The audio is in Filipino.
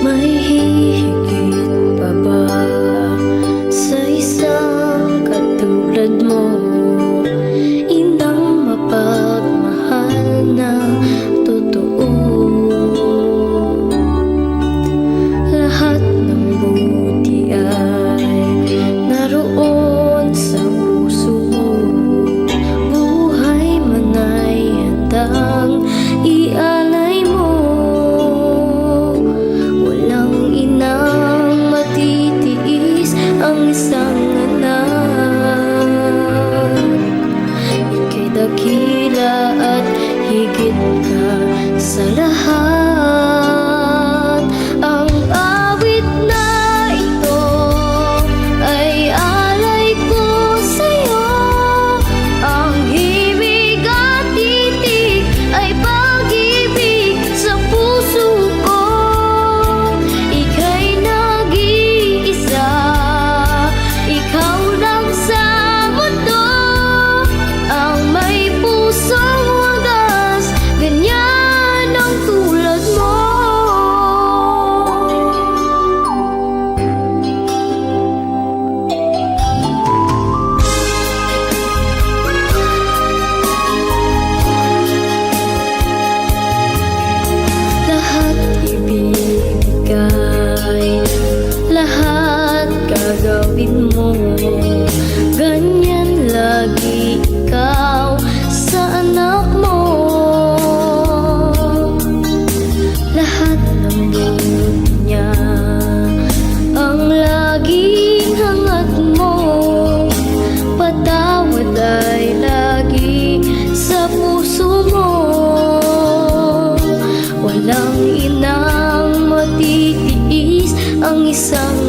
May hihigit pa ba sa isang katulad mo? Inang mapagmahal na totoo. Lahat ng buti ay naroon sa puso mo. Buhay man ay handang ialay mo. Walang inang matitiis ang isang anak. Ika'y dakila at higit ka sa lahat. Ang awit na ito ay alay ko sa'yo. Ang himig at titig ay pag-ibig sa puso ko. Ika'y nag-iisa, ikaw lang sa mundo. Ang may pusong wagas, ganyan ang tulad mo. Lahat ibibigay, lahat gagawin mo. Ganyan lagi ikaw sa anak mo. Lahat ng buhay niya ang laging hangat mo. Patawad ay lagi sa puso mo. Walang inang matitiis ang isang